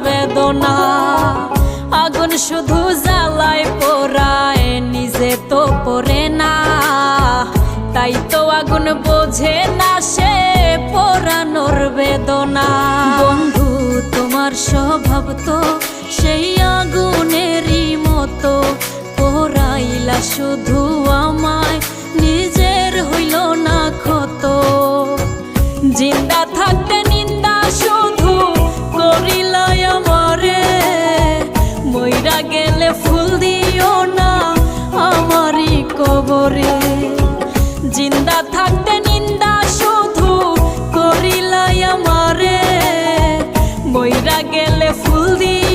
বেদনা। আগুন শুধু জ্বালায় পোড়ায়, নিজে তো পড়ে না, তাই তো আগুন বোঝে না সে পোড়ানোর বেদনা। বন্ধু তোমার স্বভাব তো সেই আগুনেরই মতো, পোড়াইলা শুধু আমায়, নিজের হইল না ক্ষত। জিন্দা থাকতে নিন্দা শুধু করিলাই আমারে, মইরা গেলে ফুল দিও না আমারই কবরে। জিন্দা থাকতে নিন্দা শুধু করিলাই আমারে, মইরা গেলে ফুল দিও